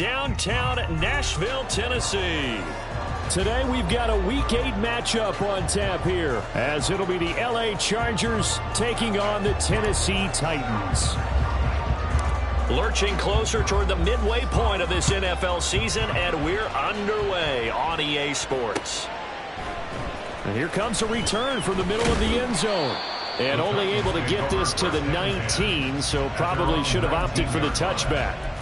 downtown Nashville, Tennessee. Today we've got a Week 8 matchup on tap here, as it'll be the LA Chargers taking on the Tennessee Titans. Lurching closer toward the midway point of this NFL season, and we're underway on EA Sports. And here comes a return from the middle of the end zone. And only able to get this to the 19, so probably should have opted for the touchback.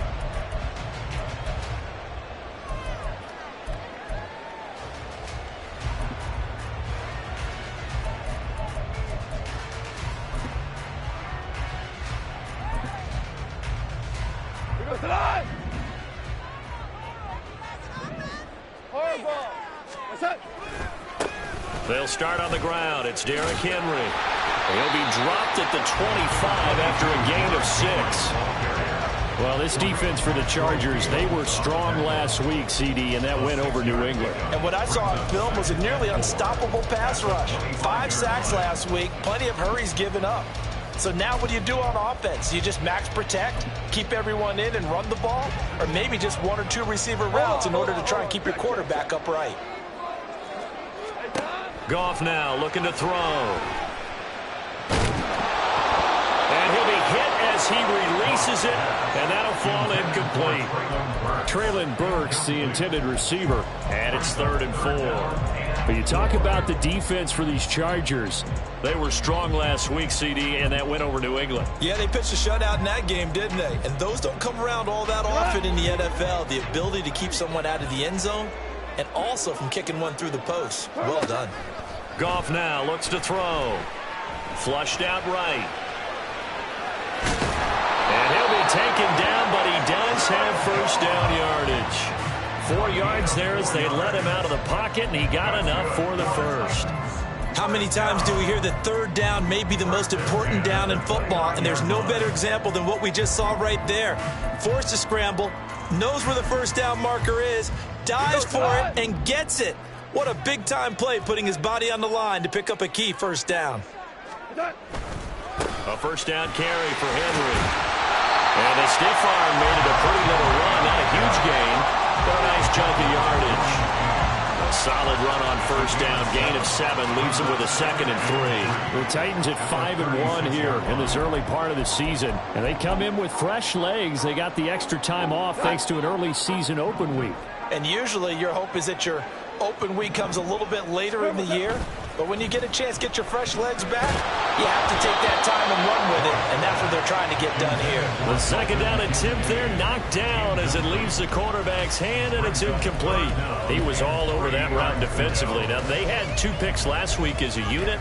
They'll start on the ground. It's Derrick Henry. He'll be dropped at the 25 after a gain of 6. Well, this defense for the Chargers, they were strong last week, CD, and that went over New England. And what I saw on film was a nearly unstoppable pass rush. 5 sacks last week, plenty of hurries given up. So now what do you do on offense? You just max protect, keep everyone in and run the ball, or maybe just 1 or 2 receiver routes in order to try and keep your quarterback upright. Goff now looking to throw. And he'll be hit as he releases it, and that'll fall incomplete. Treylon Burks, the intended receiver, and it's 3rd and 4. But you talk about the defense for these Chargers. They were strong last week, CD, and that went over New England. Yeah, they pitched a shutout in that game, didn't they? And those don't come around all that often in the NFL. The ability to keep someone out of the end zone and also from kicking one through the post. Well done. Goff now looks to throw. Flushed out right. And he'll be taken down, but he does have first down yardage. 4 yards there as they let him out of the pocket, and he got enough for the first. How many times do we hear that 3rd down may be the most important down in football, and there's no better example than what we just saw right there. Forced to scramble, knows where the first down marker is, dives for it, and gets it. What a big-time play, putting his body on the line to pick up a key first down. A first down carry for Henry. And a stiff arm made it a pretty little run. Not a huge gain, but a nice chunk of yardage. A solid run on first down. Gain of 7 leaves him with a 2nd and 3. The Titans at 5-1 here in this early part of the season. And they come in with fresh legs. They got the extra time off thanks to an early season open week. And usually your hope is that your open week comes a little bit later in the year. But when you get a chance to get your fresh legs back, you have to take that time and run with it. And that's what they're trying to get done here. The 2nd down attempt there knocked down as it leaves the quarterback's hand, and it's incomplete. He was all over that route defensively. Now, they had 2 picks last week as a unit.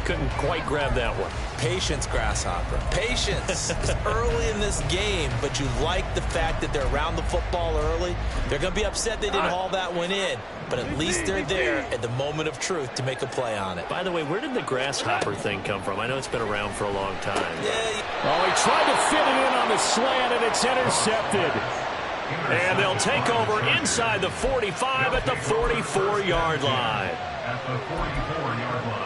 Couldn't quite grab that one. Patience, Grasshopper. Patience. It's early in this game, but you like the fact that they're around the football early. They're going to be upset they didn't haul that one in, but at least they're there at the moment of truth to make a play on it. By the way, where did the grasshopper thing come from? I know it's been around for a long time. Yeah. Oh, he tried to fit it in on the slant, and it's intercepted. And they'll take over inside the 45 at the 44-yard line. At the 44-yard line.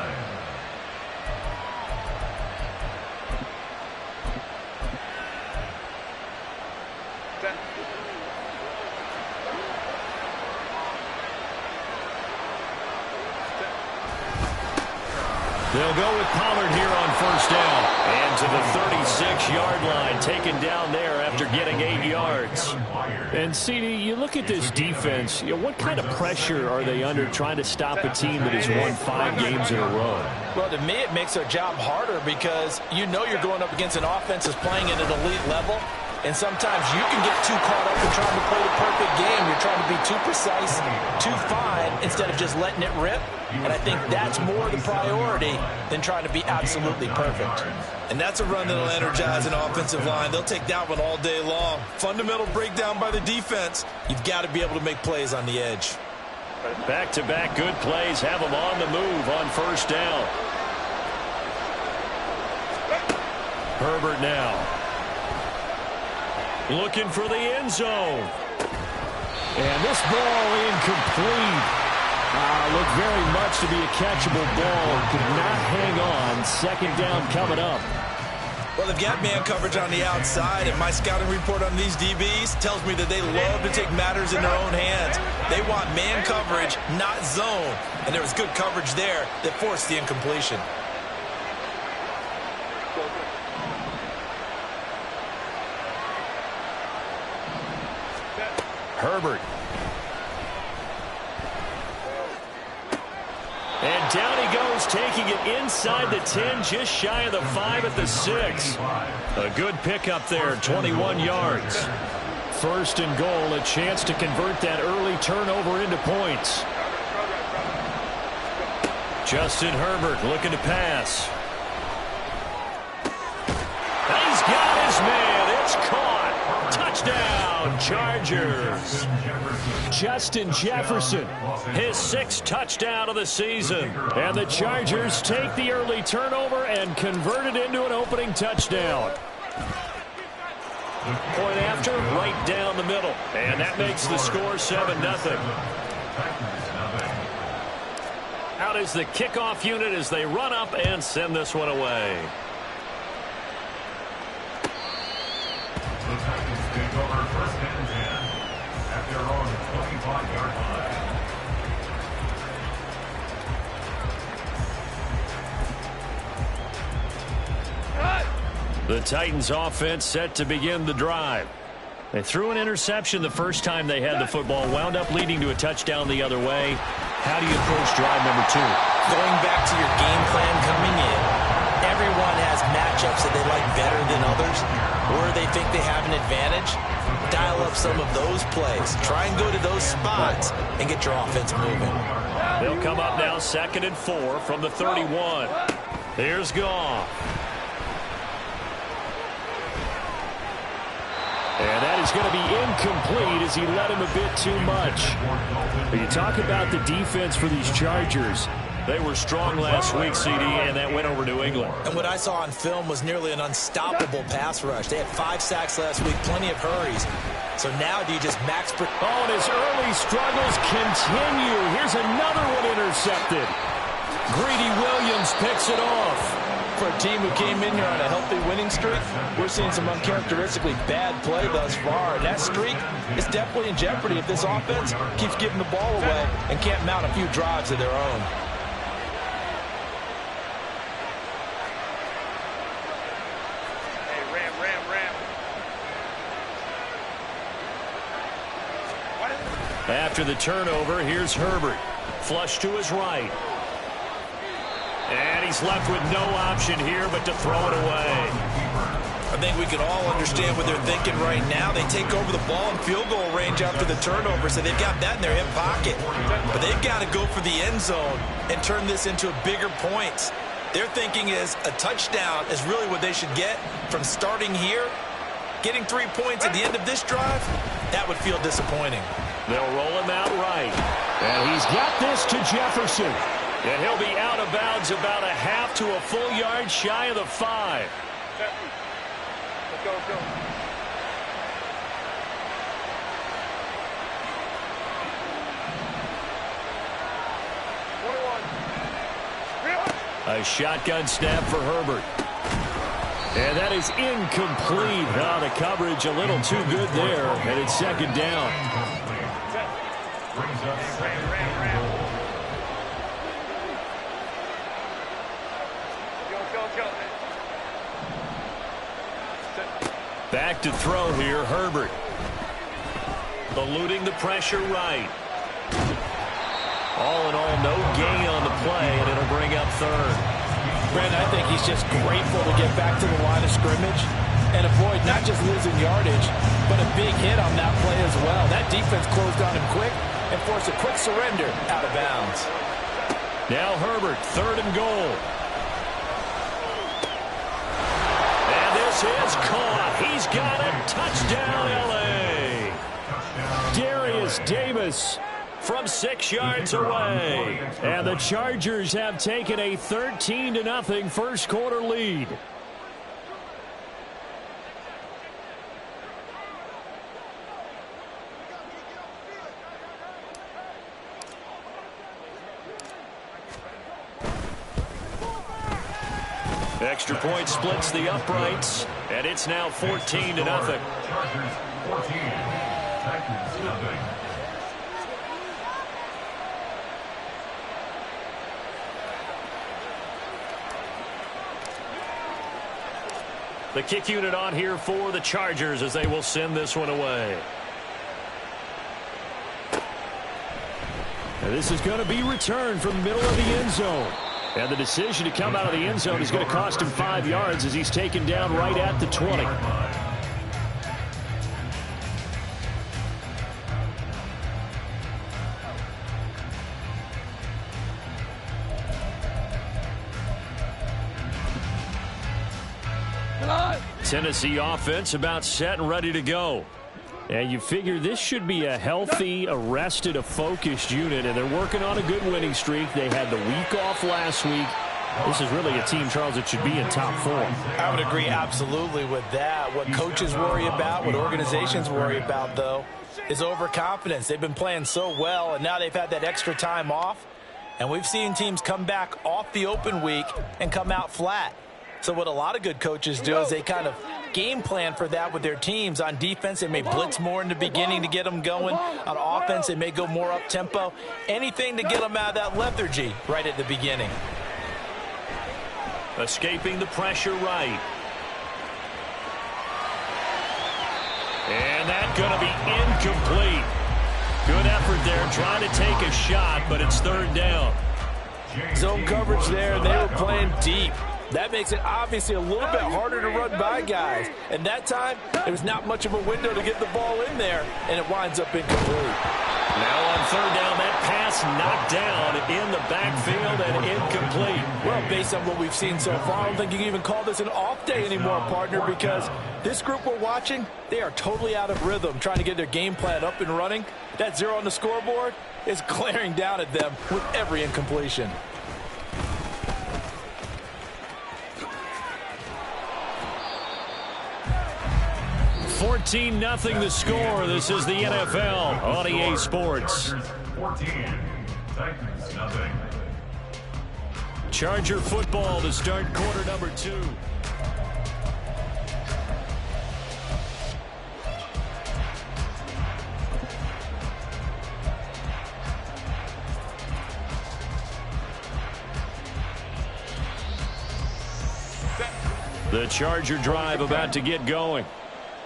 They'll go with Pollard here on first down. And to the 36-yard line, taken down there after getting 8 yards. And, CD, you look at this defense, what kind of pressure are they under trying to stop a team that has won 5 games in a row? Well, to me, it makes their job harder because you know you're going up against an offense that's playing at an elite level. And sometimes you can get too caught up in trying to play the perfect game. You're trying to be too precise, too fine, instead of just letting it rip. And I think that's more the priority than trying to be absolutely perfect. And that's a run that'll energize an offensive line. They'll take that one all day long. Fundamental breakdown by the defense. You've got to be able to make plays on the edge. Back-to-back good plays have them on the move on first down. Herbert now. Looking for the end zone. And this ball incomplete. Looked very much to be a catchable ball. Could not hang on. 2nd down coming up. Well, they've got man coverage on the outside, and my scouting report on these DBs tells me that they love to take matters in their own hands. They want man coverage, not zone. And there was good coverage there that forced the incompletion. Herbert. And down he goes, taking it inside the 10, just shy of the 5 at the 6. A good pickup there, 21 yards. First and goal, a chance to convert that early turnover into points. Justin Herbert looking to pass. He's got his man. It's caught. Touchdown, Chargers. Justin Jefferson, his 6th touchdown of the season. And the Chargers take the early turnover and convert it into an opening touchdown. Point after, right down the middle. And that makes the score 7-0. Out is the kickoff unit as they run up and send this one away. The Titans take over first and 10 at their own 25-yard line. The Titans offense set to begin the drive. They threw an interception the first time they had the football, wound up leading to a touchdown the other way. How do you approach drive number 2? Going back to your game plan coming in, everyone has matchups that they like better than others, or they think they have an advantage. Dial up some of those plays. Try and go to those spots and get your offense moving. They'll come up now 2nd and 4 from the 31. Here's Goff. And that is going to be incomplete as he led him a bit too much. But you talk about the defense for these Chargers. They were strong last week, CD, and that went over New England. And what I saw on film was nearly an unstoppable pass rush. They had 5 sacks last week, plenty of hurries. So now do you just max... Oh, and his early struggles continue. Here's another one intercepted. Greedy Williams picks it off. For a team who came in here on a healthy winning streak, we're seeing some uncharacteristically bad play thus far. And that streak is definitely in jeopardy if this offense keeps giving the ball away and can't mount a few drives of their own. After the turnover, here's Herbert. Flush to his right. And he's left with no option here but to throw it away. I think we can all understand what they're thinking right now. They take over the ball in field goal range after the turnover, so they've got that in their hip pocket. But they've got to go for the end zone and turn this into a bigger point. Their thinking is a touchdown is really what they should get from starting here. Getting 3 points at the end of this drive, that would feel disappointing. They'll roll him out right. And he's got this to Jefferson. And he'll be out of bounds about a half to a full yard shy of the 5. Let's go, let's go. A shotgun snap for Herbert. And that is incomplete. Oh, the coverage a little too good there. And it's 2nd down. Brings up 2nd and goal. Back to throw here, Herbert. Eluding the pressure right. All in all, no gain on the play, and it'll bring up 3rd. Brandon, I think he's just grateful to get back to the line of scrimmage and avoid not just losing yardage, but a big hit on that play as well. That defense closed on him quick and forced a quick surrender out of bounds. Now Herbert, 3rd and goal. And this is caught. He's got it. Touchdown, L.A. Darius Davis from 6 yards away. And the Chargers have taken a 13-0 first quarter lead. Extra point splits the uprights, and it's now 14-0. Chargers 14, Titans 0. The kick unit on here for the Chargers as they will send this one away. And this is going to be returned from the middle of the end zone. And the decision to come out of the end zone is going to cost him 5 yards as he's taken down right at the 20. Tennessee offense about set and ready to go. And you figure this should be a healthy, arrested, a focused unit, and they're working on a good winning streak. They had the week off last week. This is really a team, Charles, that should be in top form. I would agree absolutely with that. What coaches worry about, what organizations worry about, though, is overconfidence. They've been playing so well, and now they've had that extra time off. And we've seen teams come back off the open week and come out flat. So what a lot of good coaches do is they kind of game plan for that with their teams. On defense, they may blitz more in the beginning to get them going. On offense, they may go more up-tempo. Anything to get them out of that lethargy right at the beginning. Escaping the pressure right. And that's going to be incomplete. Good effort there trying to take a shot, but it's third down. Zone coverage there, and they were playing deep. That makes it obviously a little bit harder to run by guys. And that time, there was not much of a window to get the ball in there, and it winds up incomplete. Now on third down, that pass knocked down in the backfield and incomplete. Well, based on what we've seen so far, I don't think you can even call this an off day anymore, partner, because this group we're watching, they are totally out of rhythm, trying to get their game plan up and running. That 0 on the scoreboard is glaring down at them with every incompletion. $14-0 the score. This is the NFL on EA Sports. 14, Titans 0. Charger football to start quarter number 2. The Charger drive about to get going.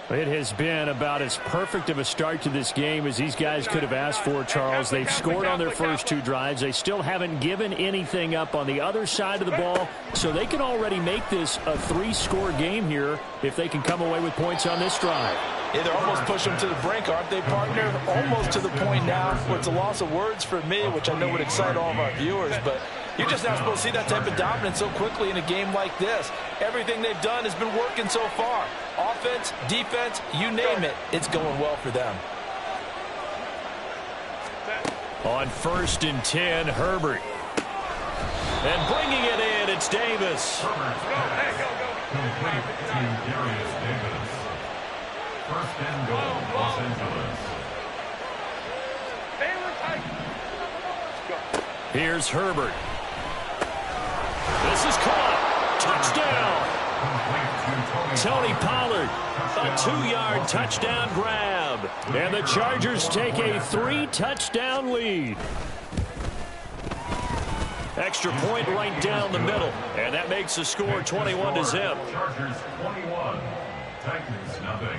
It has been about as perfect of a start to this game as these guys could have asked for, Charles. They've scored on their first 2 drives. They still haven't given anything up on the other side of the ball, so they can already make this a 3-score game here if they can come away with points on this drive. Yeah, they're almost pushing them to the brink, aren't they, partner? Almost to the point now where it's a loss of words for me, which I know would excite all of our viewers, but you're just not supposed to see that type of dominance so quickly in a game like this. Everything they've done has been working so far. Offense, defense, you name it, it's going well for them. On 1st and 10, Herbert. And bringing it in, it's Davis. Complete to Darius Davis. 1st and goal, Los Angeles. Here's Herbert. This is caught. Touchdown. Tony Pollard, a 2-yard touchdown grab. And the Chargers take a 3-touchdown lead. Extra point right down the middle. And that makes the score 21-0. Chargers 21, Titans 0.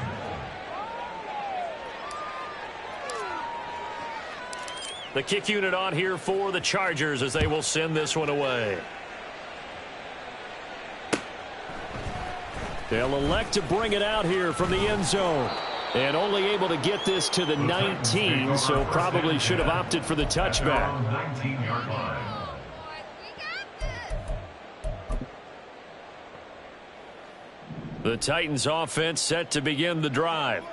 The kick unit on here for the Chargers as they will send this one away. They'll elect to bring it out here from the end zone. And only able to get this to the 19, so probably should have opted for the touchback. 19-yard line. The Titans offense set to begin the drive.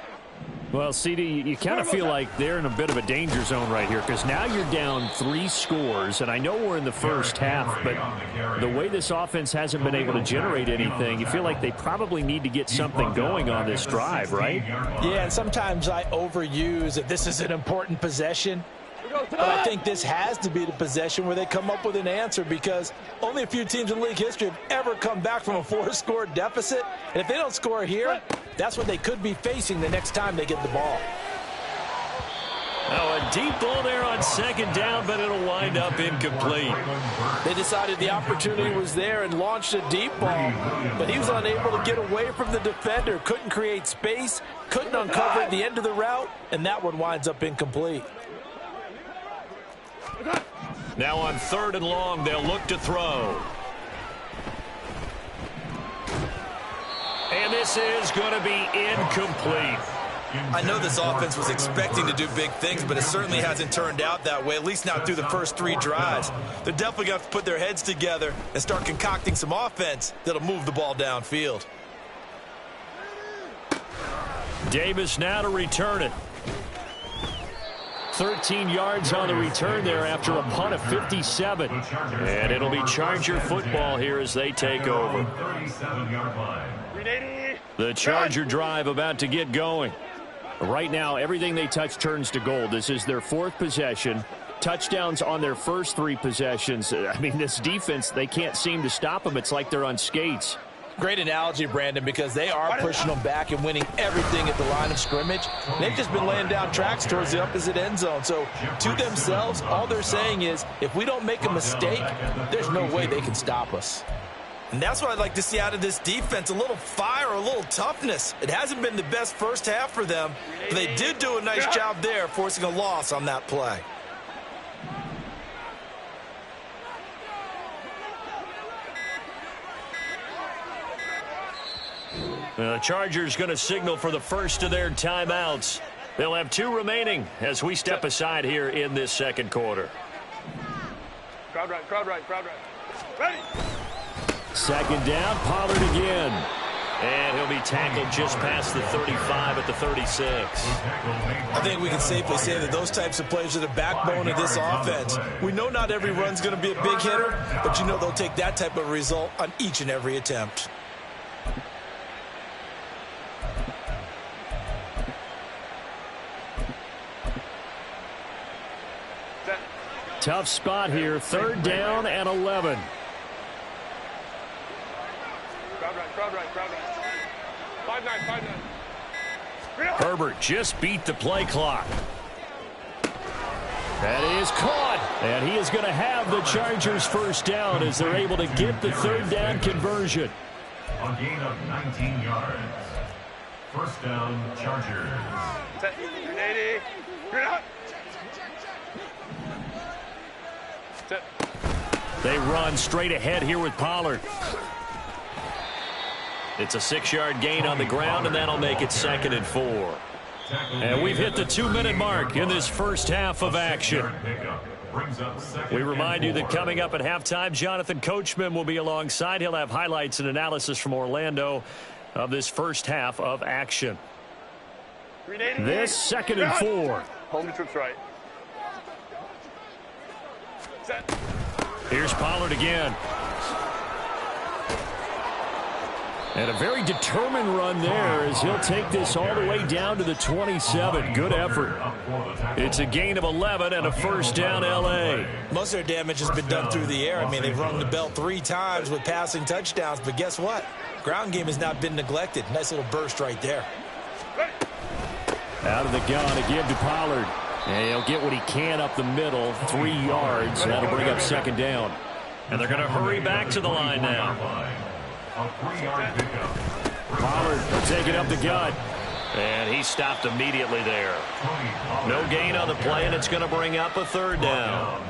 Well, CD, you kind of feel like they're in a bit of a danger zone right here because now you're down 3 scores, and I know we're in the first half, but the way this offense hasn't been able to generate anything, you feel like they probably need to get something going on this drive, right? Yeah, and sometimes I overuse that this is an important possession. But I think this has to be the possession where they come up with an answer, because only a few teams in league history have ever come back from a 4-score deficit. And if they don't score here, that's what they could be facing the next time they get the ball. Oh, a deep ball there on second down, but it'll wind up incomplete. They decided the opportunity was there and launched a deep ball, but he was unable to get away from the defender, couldn't create space, couldn't uncover at the end of the route, and that one winds up incomplete. Now on 3rd and long, they'll look to throw. And this is going to be incomplete. I know this offense was expecting to do big things, but it certainly hasn't turned out that way, at least not through the first 3 drives. They're definitely going to have to put their heads together and start concocting some offense that'll move the ball downfield. Davis now to return it. 13 yards on the return there after a punt of 57. And it'll be Charger football here as they take over. The Charger drive about to get going. Right now, everything they touch turns to gold. This is their 4th possession. Touchdowns on their first 3 possessions. I mean, this defense, they can't seem to stop them. It's like they're on skates. Great analogy, Brandon, because they are pushing them back and winning everything at the line of scrimmage. They've just been laying down tracks towards the opposite end zone. So to themselves, all they're saying is, if we don't make a mistake, there's no way they can stop us. And that's what I'd like to see out of this defense, a little fire, a little toughness. It hasn't been the best first half for them, but they did do a nice job there, forcing a loss on that play. The Chargers going to signal for the first of their timeouts. They'll have 2 remaining as we step aside here in this second quarter. Crowd right, crowd right, crowd right. Ready. Second down, Pollard again. And he'll be tackled just past the 35 at the 36. I think we can safely say that those types of plays are the backbone of this offense. We know not every run's going to be a big hitter, but you know they'll take that type of result on each and every attempt. Tough spot here, 3rd down and 11. Crowd right, crowd right, crowd right. 5-9, 5-9. Herbert just beat the play clock. That is caught. And he is going to have the Chargers first down as they're able to get the 3rd down conversion. A gain of 19 yards. First down, Chargers. Set. 80. You're out. Set. They run straight ahead here with Pollard. It's a 6-yard gain on the ground, and that'll make it 2nd and 4. And we've hit the 2-minute mark in this first half of action. We remind you that coming up at halftime, Jonathan Coachman will be alongside. He'll have highlights and analysis from Orlando of this first half of action. This 2nd and 4. Home to trips right. Set. Here's Pollard again. And a very determined run there as he'll take this all the way down to the 27. Good effort. It's a gain of 11 and a first down L.A. Most of their damage has been done through the air. I mean, they've rung the bell 3 times with passing touchdowns, but guess what? Ground game has not been neglected. Nice little burst right there. Out of the gun again to Pollard. And he'll get what he can up the middle, 3 yards. And that'll bring up 2nd down. And they're going to hurry back to the line now. A 3-yard pickup. Pollard will take it up the gut. And he stopped immediately there. No gain on the play, and it's going to bring up a 3rd down.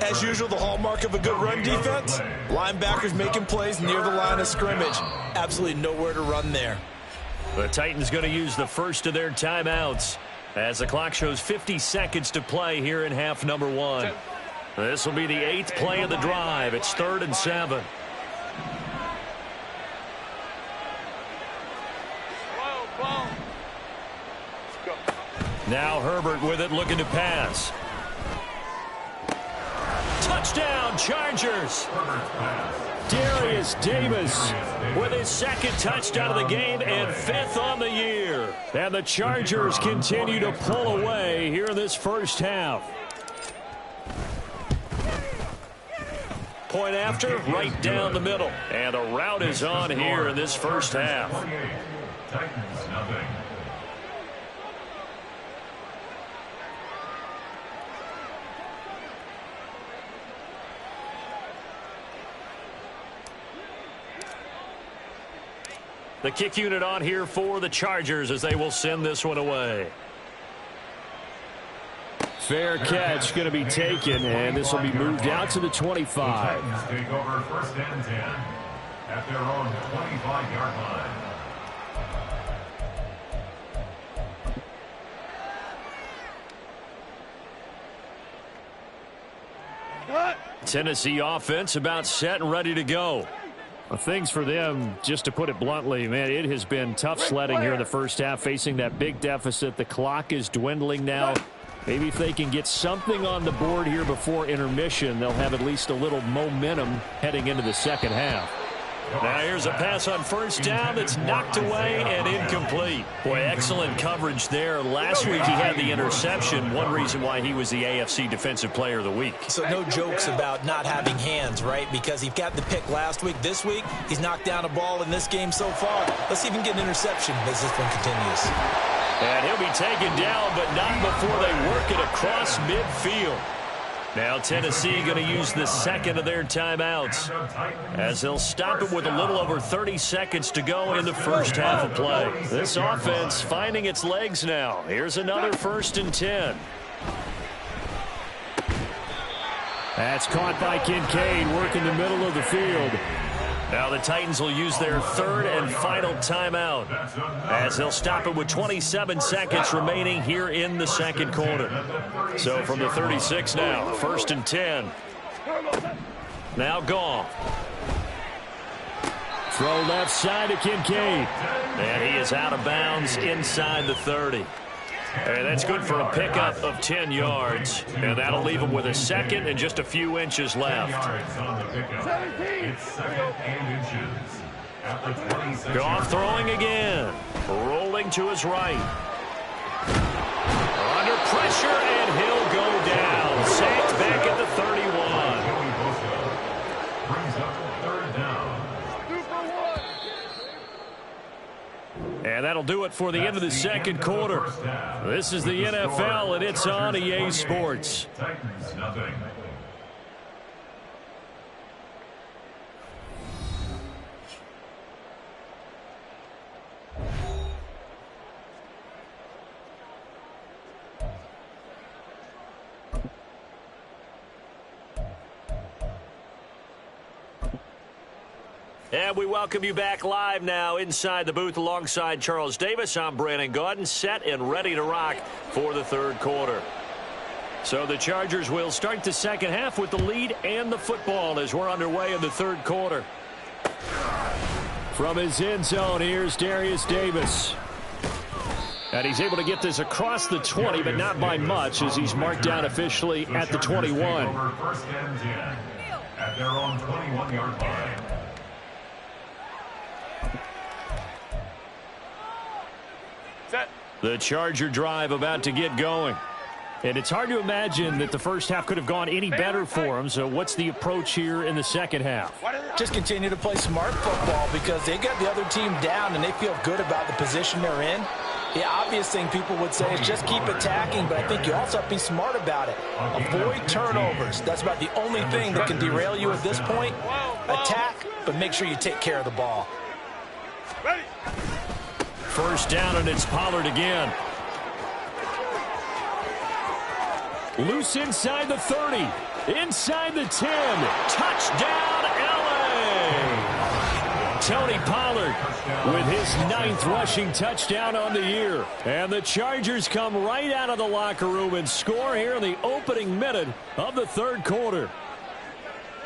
As usual, the hallmark of a good run defense, linebackers making plays near the line of scrimmage. Absolutely nowhere to run there. The Titans going to use the first of their timeouts as the clock shows 50 seconds to play here in half number 1. This will be the 8th play of the drive. It's 3rd and 7. Now Herbert with it, looking to pass. Touchdown, Chargers. Darius Davis with his second touchdown of the game and 5th on the year. And the Chargers continue to pull away here in this first half. Point after, right down the middle. And a rout is on here in this first half. Titans, nothing. The kick unit on here for the Chargers as they will send this one away. Fair catch going to be taken, and this will be moved out to the 25. The Titans take over 1st and 10 at their own 25-yard line. Tennessee offense about set and ready to go. Well, things for them, just to put it bluntly, man, it has been tough sledding here in the first half, facing that big deficit. The clock is dwindling now. Maybe if they can get something on the board here before intermission, they'll have at least a little momentum heading into the second half. Now here's a pass on first down that's knocked away and incomplete. Boy, excellent coverage there. Last week he had the interception. One reason why he was the AFC Defensive Player of the Week. So no jokes about not having hands, right? Because he got the pick last week. This week, he's knocked down a ball in this game so far. Let's see if he can get an interception as this one continues. And he'll be taken down, but not before they work it across midfield. Now Tennessee going to use the second of their timeouts as they'll stop it with a little over 30 seconds to go in the first half of play. This offense finding its legs now. Here's another 1st and 10. That's caught by Kincaid, working the middle of the field. Now the Titans will use their 3rd and final timeout as they'll stop it with 27 seconds remaining here in the second quarter. So from the 36 now, 1st and 10. Now Goff. Throw left side to Kincaid. And he is out of bounds inside the 30. And that's good for a pickup of 10 yards. And that'll leave him with a second and just a few inches left. Goff throwing again. Rolling to his right. Under pressure, and he'll go down. Sacked back at the 31. Brings up 3rd down. And that'll do it for the end of the second quarter. This is the NFL, and it's on EA Sports. Titans, nothing. And we welcome you back live now inside the booth alongside Charles Davis. I'm Brandon Gaudin, set and ready to rock for the third quarter. So the Chargers will start the second half with the lead and the football as we're underway in the third quarter. From his end zone, here's Darius Davis. And he's able to get this across the 20, but not by much as he's marked down officially at the 21. 1st and 10 at their own 21-yard line. The Charger drive about to get going. And it's hard to imagine that the first half could have gone any better for them. So what's the approach here in the second half? Just continue to play smart football because they got the other team down and they feel good about the position they're in. The obvious thing people would say is just keep attacking, but I think you also have to be smart about it. Avoid turnovers. That's about the only thing that can derail you at this point. Attack, but make sure you take care of the ball. First down, and it's Pollard again. Loose inside the 30. Inside the 10. Touchdown, LA! Tony Pollard with his 9th rushing touchdown on the year. And the Chargers come right out of the locker room and score here in the opening minute of the third quarter.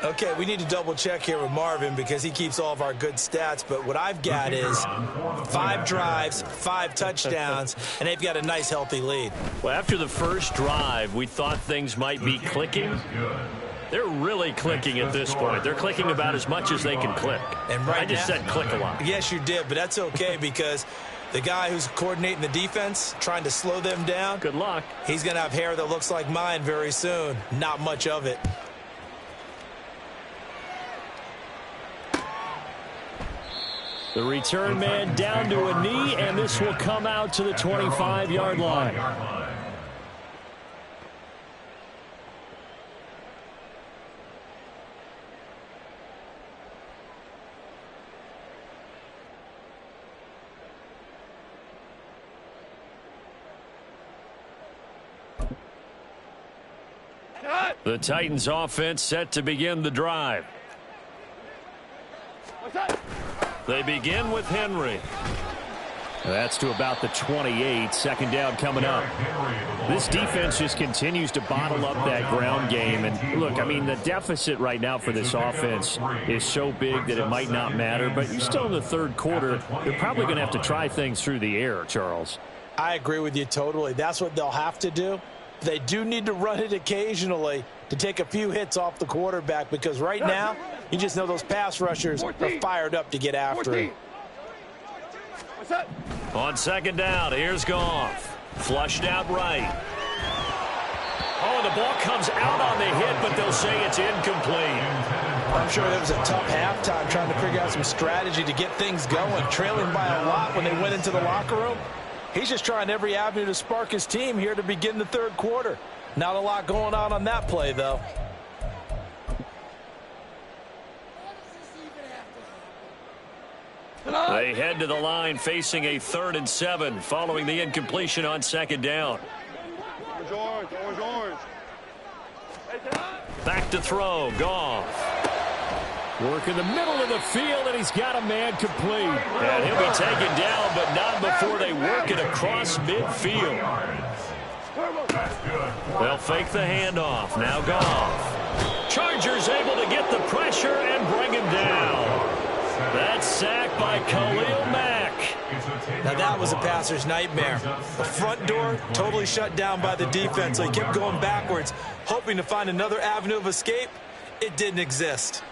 Okay, we need to double check here with Marvin because he keeps all of our good stats, but what I've got is 5 drives, 5 touchdowns, and they've got a nice healthy lead. Well, after the first drive, we thought things might be clicking. They're really clicking at this point. They're clicking about as much as they can click. And right I just said click a lot. Yes, you did, but that's okay because the guy who's coordinating the defense, trying to slow them down, Good luck. he's going to have hair that looks like mine very soon. Not much of it. The return man down to a knee, and this will come out to the 25-yard line. The Titans offense set to begin the drive. They begin with Henry. That's to about the 28. Second down coming up. This defense just continues to bottle up that ground game. And look, I mean, the deficit right now for this offense is so big that it might not matter. But you're still in the third quarter. They're probably going to have to try things through the air, Charles. I agree with you totally. That's what they'll have to do. They do need to run it occasionally to take a few hits off the quarterback because right now, you just know those pass rushers are fired up to get after him. On second down, here's Goff. Flushed out right. Oh, the ball comes out on the hit, but they'll say it's incomplete. I'm sure it was a tough halftime trying to figure out some strategy to get things going, trailing by a lot when they went into the locker room. He's just trying every avenue to spark his team here to begin the third quarter. Not a lot going on that play, though. They head to the line facing a 3rd and 7 following the incompletion on second down. Back to throw. Goff. Work in the middle of the field, and he's got a man complete. And he'll be taken down, but not before they work it across midfield. They'll fake the handoff. Now Goff. Chargers able to get the pressure and bring him down. That's sacked by Khalil Mack. Now that was a passer's nightmare. The front door totally shut down by the defense, so he kept going backwards, hoping to find another avenue of escape. It didn't exist.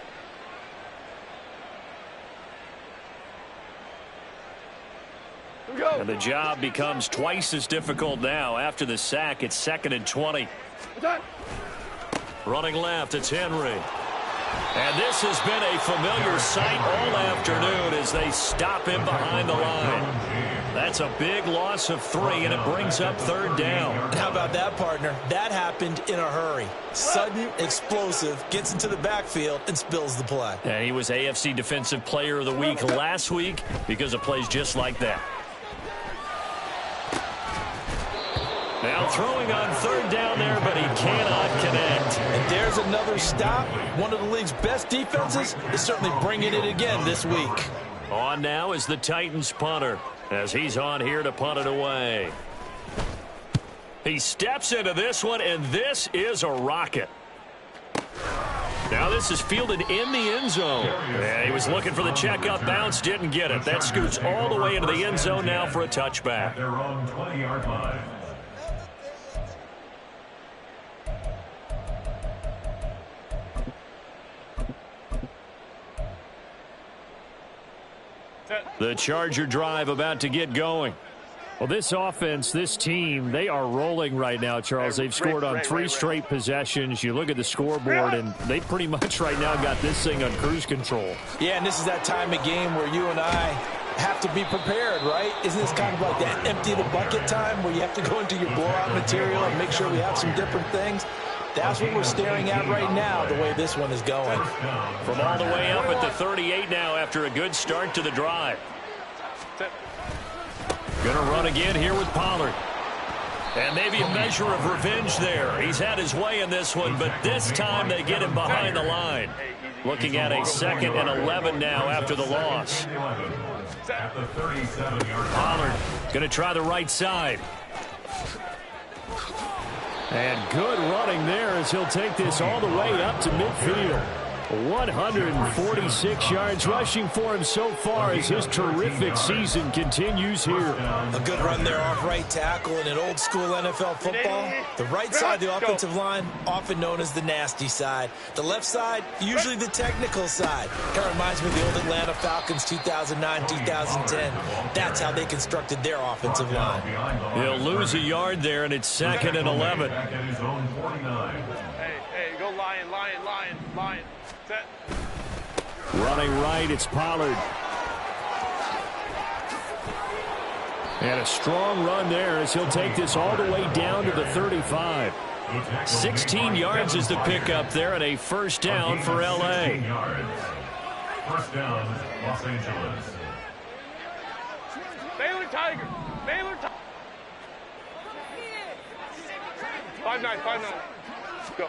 And the job becomes twice as difficult now. After the sack, it's 2nd and 20. Running left, it's Henry. And this has been a familiar sight all afternoon as they stop him behind the line. That's a big loss of 3, and it brings up 3rd down. How about that, partner? That happened in a hurry. Sudden, explosive, gets into the backfield, and spills the play. And he was AFC Defensive Player of the Week last week because of plays just like that. Now throwing on 3rd down there, but he cannot connect. And there's another stop. One of the league's best defenses is certainly bringing it again this week. On now is the Titans punter as he's on here to punt it away. He steps into this one, and this is a rocket. Now this is fielded in the end zone. And he was looking for the checkup bounce, didn't get it. That scoots all the way into the end zone now for a touchback. Their own 20-yard line. The Charger drive about to get going. Well, this offense, this team, they are rolling right now, Charles. They've scored on 3 straight possessions. You look at the scoreboard, and they pretty much right now got this thing on cruise control. Yeah, and this is that time of game where you and I have to be prepared, right? Isn't this kind of like that empty the bucket time where you have to go into your blowout material and make sure we have some different things? That's what we're staring at right now, the way this one is going. From all the way up at the 38 now after a good start to the drive. Gonna run again here with Pollard. And maybe a measure of revenge there. He's had his way in this one, but this time they get him behind the line. Looking at a 2nd and 11 now after the loss. Pollard gonna try the right side. And good running there as he'll take this all the way up to midfield. 146 yards rushing for him so far as his terrific season continues here. A good run there off right tackle in an old school NFL football. The right side of the offensive line, often known as the nasty side. The left side, usually the technical side. Kind of reminds me of the old Atlanta Falcons 2009, 2010. That's how they constructed their offensive line. He'll lose a yard there, and it's 2nd and 11. Hey, go Lion. Set. Running right, it's Pollard. And a strong run there as he'll take this all the way down to the 35. 16 yards is the pickup there, and a first down for L.A. First down, Los Angeles. Baylor Tiger. 5-9. Go.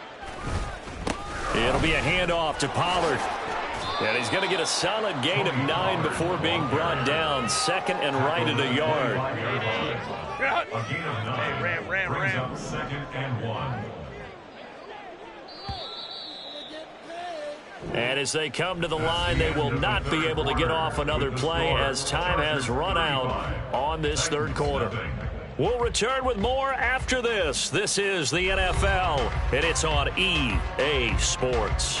It'll be a handoff to Pollard. And he's going to get a solid gain of 9 before being brought down. 2nd and right at a yard. A gain of 9. Ram. Brings up 2nd and 1. And as they come to the line, they will not be able to get off another play as time has run out on this third quarter. We'll return with more after this. This is the NFL, and it's on EA Sports.